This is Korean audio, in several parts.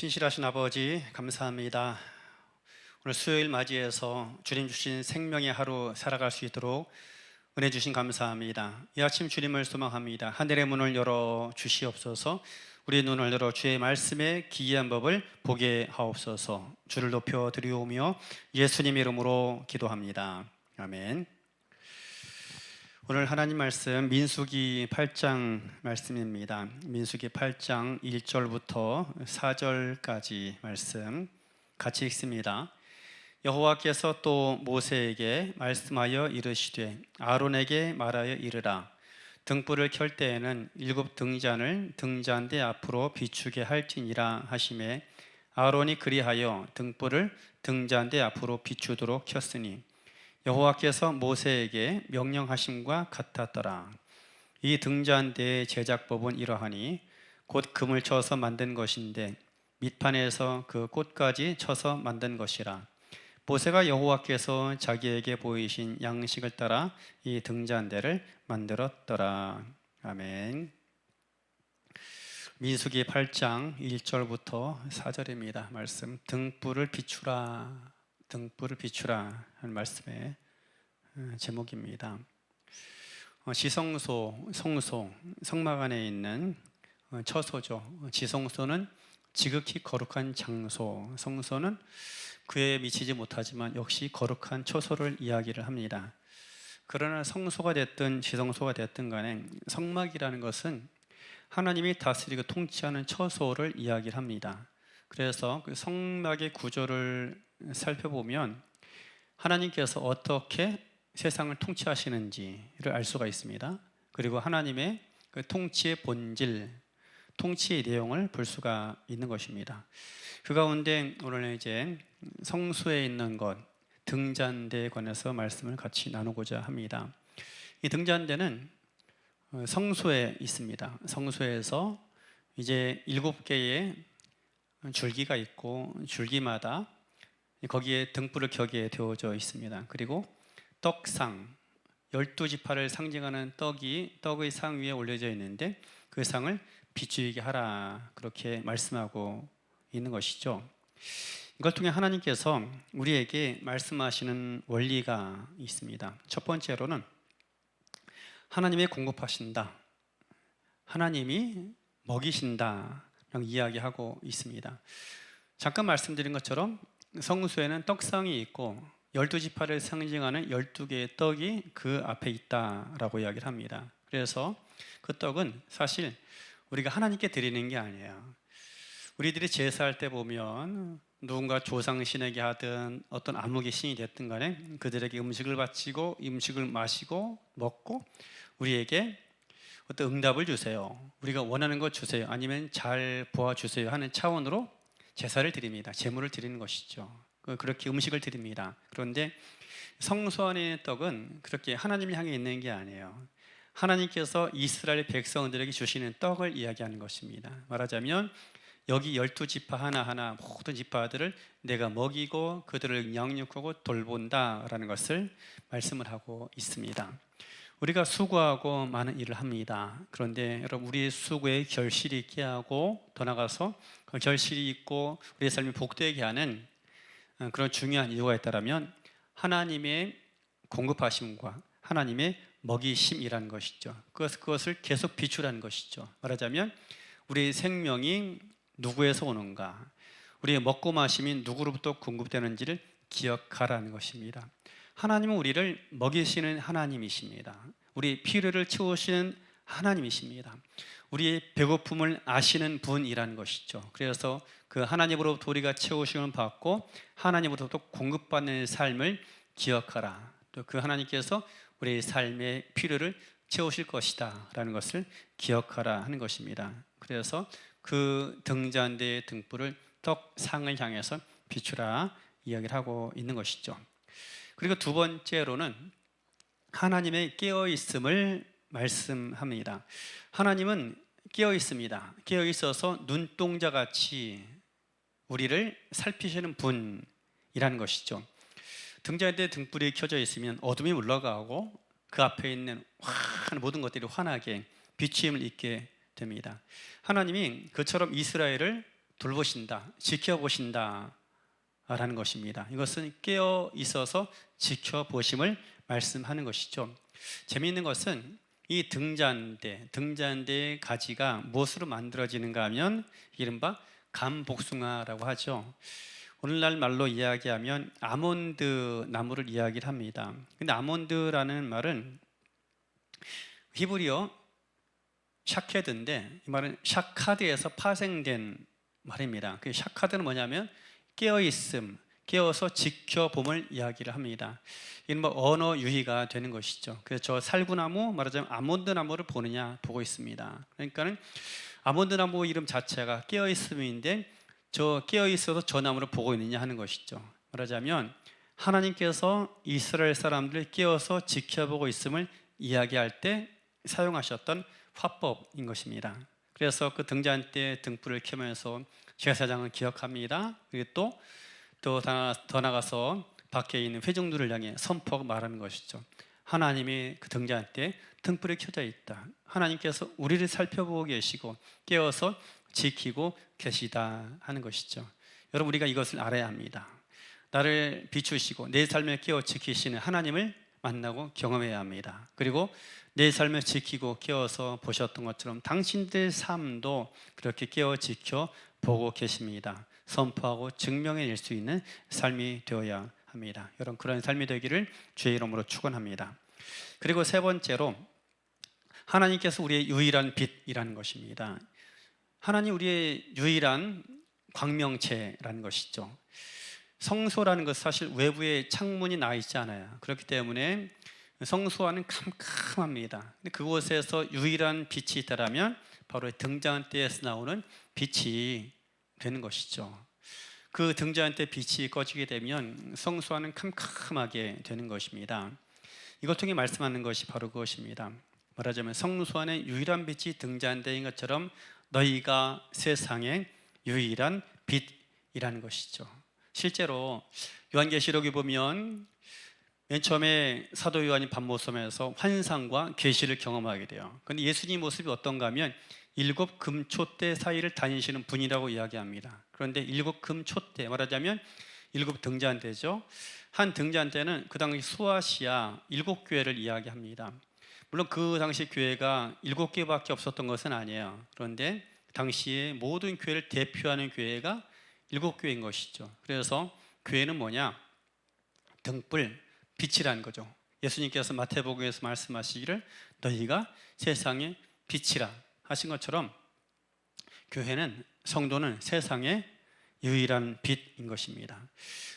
신실하신 아버지 감사합니다. 오늘 수요일 맞이해서 주님 주신 생명의 하루 살아갈 수 있도록 은혜 주신 감사합니다. 이 아침 주님을 소망합니다. 하늘의 문을 열어 주시옵소서. 우리의 눈을 열어 주의 말씀의 기이한 법을 보게 하옵소서. 주를 높여 드리오며 예수님 이름으로 기도합니다. 아멘. 오늘 하나님 말씀 민수기 8장 말씀입니다. 민수기 8장 1절부터 4절까지 말씀 같이 읽습니다. 여호와께서 또 모세에게 말씀하여 이르시되 아론에게 말하여 이르라. 등불을 켤 때에는 7 등잔을 등잔대 앞으로 비추게 할지니라 하시매 아론이 그리하여 등불을 등잔대 앞으로 비추도록 켰으니 여호와께서 모세에게 명령하심과 같았더라. 이 등잔대의 제작법은 이러하니 곧 금을 쳐서 만든 것인데 밑판에서 그 꽃까지 쳐서 만든 것이라. 모세가 여호와께서 자기에게 보이신 양식을 따라 이 등잔대를 만들었더라. 아멘. 민수기 8장 1절부터 4절입니다. 말씀 등불을 비추라. 등불을 비추라 하는 말씀의 제목입니다. 지성소, 성소, 성막 안에 있는 처소죠. 지성소는 지극히 거룩한 장소, 성소는 그에 미치지 못하지만 역시 거룩한 처소를 이야기를 합니다. 그러나 성소가 됐든 지성소가 됐든 간에 성막이라는 것은 하나님이 다스리고 통치하는 처소를 이야기를 합니다. 그래서 그 성막의 구조를 살펴보면 하나님께서 어떻게 세상을 통치하시는지를 알 수가 있습니다. 그리고 하나님의 그 통치의 본질, 통치의 내용을 볼 수가 있는 것입니다. 그 가운데 오늘 이제 성소에 있는 것, 등잔대에 관해서 말씀을 같이 나누고자 합니다. 이 등잔대는 성소에 있습니다. 성소에서 이제 7개의 줄기가 있고 줄기마다 거기에 등불을 켜게 되어져 있습니다. 그리고 떡상, 12지파를 상징하는 떡의 상 위에 올려져 있는데 그 상을 비추게 하라, 그렇게 말씀하고 있는 것이죠. 이걸 통해 하나님께서 우리에게 말씀하시는 원리가 있습니다. 첫 번째로는 하나님이 공급하신다, 하나님이 먹이신다 라고 이야기하고 있습니다. 잠깐 말씀드린 것처럼 성소에는 떡상이 있고 12지파를 상징하는 12개의 떡이 그 앞에 있다라고 이야기를 합니다. 그래서 그 떡은 사실 우리가 하나님께 드리는 게 아니에요. 우리들이 제사할 때 보면 누군가 조상신에게 하든 어떤 암흑의 신이 됐든 간에 그들에게 음식을 바치고 음식을 마시고 먹고 우리에게 어떤 응답을 주세요, 우리가 원하는 것 주세요, 아니면 잘 보아주세요 하는 차원으로 제사를 드립니다. 제물을 드리는 것이죠. 그렇게 음식을 드립니다. 그런데 성소 안에 있는 떡은 그렇게 하나님을 향해 있는 게 아니에요. 하나님께서 이스라엘 백성들에게 주시는 떡을 이야기하는 것입니다. 말하자면 여기 12지파 하나하나 모든 지파들을 내가 먹이고 그들을 양육하고 돌본다라는 것을 말씀을 하고 있습니다. 우리가 수고하고 많은 일을 합니다. 그런데 여러분, 우리의 수고에 결실이 있게 하고 더 나아가서 그 결실이 있고 우리의 삶이 복되게 하는 그런 중요한 이유가 있다면 하나님의 공급하심과 하나님의 먹이심이라는 것이죠. 그것을 계속 비추라는 것이죠. 말하자면 우리의 생명이 누구에서 오는가, 우리의 먹고 마심이 누구로부터 공급되는지를 기억하라는 것입니다. 하나님은 우리를 먹이시는 하나님이십니다. 우리의 필요를 채우시는 하나님이십니다. 우리의 배고픔을 아시는 분이라는 것이죠. 그래서 그 하나님으로부터 우리가 채우심을 받고 하나님으로부터 공급받는 삶을 기억하라. 또 그 하나님께서 우리의 삶의 필요를 채우실 것이다 라는 것을 기억하라 하는 것입니다. 그래서 그 등잔대의 등불을 떡상을 향해서 비추라 이야기를 하고 있는 것이죠. 그리고 두 번째로는 하나님의 깨어있음을 말씀합니다. 하나님은 깨어있습니다. 깨어있어서 눈동자같이 우리를 살피시는 분이라는 것이죠. 등잔대 등불이 켜져 있으면 어둠이 물러가고 그 앞에 있는 모든 것들이 환하게 비추임을 입게 됩니다. 하나님이 그처럼 이스라엘을 돌보신다, 지켜보신다 라는 것입니다. 이것은 깨어 있어서 지켜보심을 말씀하는 것이죠. 재미있는 것은 이 등잔대의 가지가 무엇으로 만들어지는가 하면 이른바 감복숭아라고 하죠. 오늘날 말로 이야기하면 아몬드 나무를 이야기를 합니다. 근데 아몬드라는 말은 히브리어 샤케드인데, 이 말은 샤카드에서 파생된 말입니다. 그 샤카드는 뭐냐면 깨어있음, 깨어서 지켜봄을 이야기를 합니다. 이는 뭐 언어 유희가 되는 것이죠. 그래서 저 살구나무, 말하자면 아몬드 나무를 보느냐 보고 있습니다. 그러니까는 아몬드 나무 이름 자체가 깨어있음인데, 저 깨어있어서 저 나무를 보고 있느냐 하는 것이죠. 말하자면 하나님께서 이스라엘 사람들을 깨어서 지켜보고 있음을 이야기할 때 사용하셨던 화법인 것입니다. 그래서 그 등잔대 등불을 켜면서 제사장은 기억합니다. 그리고 또 더 나가서 밖에 있는 회중들을 향해 선포하고 말하는 것이죠. 하나님이 그 등잔대에 등불이 켜져 있다. 하나님께서 우리를 살펴보고 계시고 깨어서 지키고 계시다 하는 것이죠. 여러분, 우리가 이것을 알아야 합니다. 나를 비추시고 내 삶을 깨어 지키시는 하나님을 만나고 경험해야 합니다. 그리고 내 삶을 지키고 깨어서 보셨던 것처럼 당신들 삶도 그렇게 깨어 지켜 보고 계십니다. 선포하고 증명해낼 수 있는 삶이 되어야 합니다. 여러분, 그런 삶이 되기를 주의 이름으로 축원합니다. 그리고 세 번째로, 하나님께서 우리의 유일한 빛이라는 것입니다. 하나님 우리의 유일한 광명체라는 것이죠. 성소라는 것은 사실 외부에 창문이 나 있지 않아요. 그렇기 때문에 성소와는 캄캄합니다. 근데 그곳에서 유일한 빛이 있다라면 바로 등잔대에서 나오는 빛이 되는 것이죠. 그 등잔대 빛이 꺼지게 되면 성소와는 캄캄하게 되는 것입니다. 이걸 통해 말씀하는 것이 바로 그것입니다. 말하자면 성소 안에 유일한 빛이 등잔대인 것처럼 너희가 세상의 유일한 빛이라는 것이죠. 실제로 요한계시록에 보면 맨 처음에 사도 요한이 밤모섬에서 환상과 계시를 경험하게 돼요. 그런데 예수님 모습이 어떤가 하면 7 금초대 사이를 다니시는 분이라고 이야기합니다. 그런데 7 금초대, 말하자면 7 등잔대죠. 한 등잔대는 그 당시 소아시아 7교회를 이야기합니다. 물론 그 당시 교회가 7개밖에 없었던 것은 아니에요. 그런데 당시에 모든 교회를 대표하는 교회가 7교회인 것이죠. 그래서 교회는 뭐냐? 등불, 빛이라는 거죠. 예수님께서 마태복음에서 말씀하시기를 너희가 세상의 빛이라 하신 것처럼 교회는, 성도는 세상의 유일한 빛인 것입니다.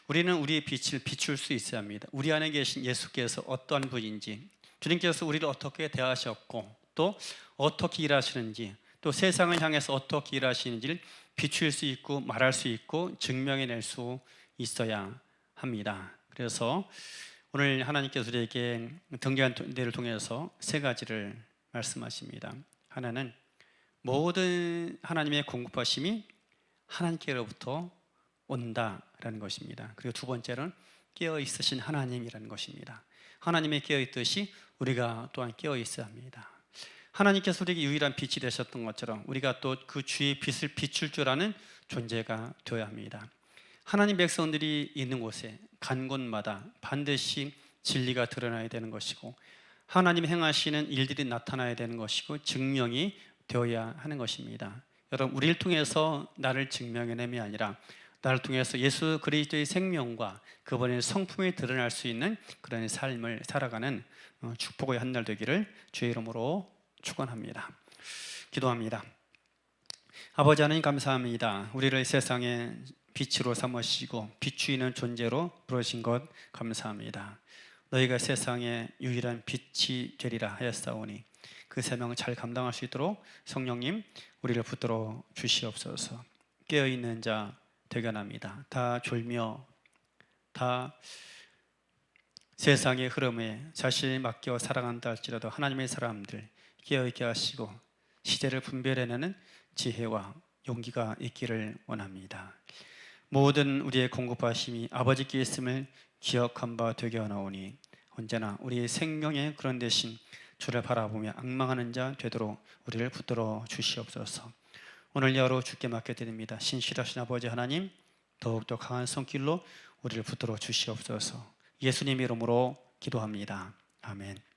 우리는 우리의 빛을 비출 수 있어야 합니다. 우리 안에 계신 예수께서 어떠한 분인지, 주님께서 우리를 어떻게 대하셨고 또 어떻게 일하시는지, 또 세상을 향해서 어떻게 일하시는지를 비출 수 있고 말할 수 있고 증명해낼 수 있어야 합니다. 그래서 오늘 하나님께서 우리에게 등잔대를 통해서 세 가지를 말씀하십니다. 하나는 모든 하나님의 공급하심이 하나님께로부터 온다라는 것입니다. 그리고 두 번째는 깨어 있으신 하나님이라는 것입니다. 하나님의 깨어 있듯이 우리가 또한 깨어 있어야 합니다. 하나님께서 우리에게 유일한 빛이 되셨던 것처럼 우리가 또 그 주의 빛을 비출 줄 아는 존재가 되어야 합니다. 하나님 백성들이 있는 곳에 간 곳마다 반드시 진리가 드러나야 되는 것이고, 하나님 행하시는 일들이 나타나야 되는 것이고, 증명이 되어야 하는 것입니다. 여러분, 우리를 통해서 나를 증명해냄이 아니라 나를 통해서 예수 그리스도의 생명과 그분의 성품이 드러날 수 있는 그런 삶을 살아가는 축복의 한 날 되기를 주의 이름으로 축원합니다. 기도합니다. 아버지 하나님, 감사합니다. 우리를 세상의 빛으로 삼으시고 비추이는 존재로 부르신 것 감사합니다. 너희가 세상의 유일한 빛이 되리라 하였사오니 그 사명을 잘 감당할 수 있도록 성령님 우리를 붙들어 주시옵소서. 깨어있는 자 되견합니다. 다 졸며 다 세상의 흐름에 자신을 맡겨 살아간다 할지라도 하나님의 사람들 깨어있게 하시고 시대를 분별해내는 지혜와 용기가 있기를 원합니다. 모든 우리의 공급하심이 아버지께 있음을 기억한 바 되게 하나오니 언제나 우리의 생명의 그런 대신 주를 바라보며 앙망하는 자 되도록 우리를 붙들어 주시옵소서. 오늘 여로 주께 맡겨드립니다. 신실하신 아버지 하나님, 더욱더 강한 손길로 우리를 붙들어 주시옵소서. 예수님 이름으로 기도합니다. 아멘.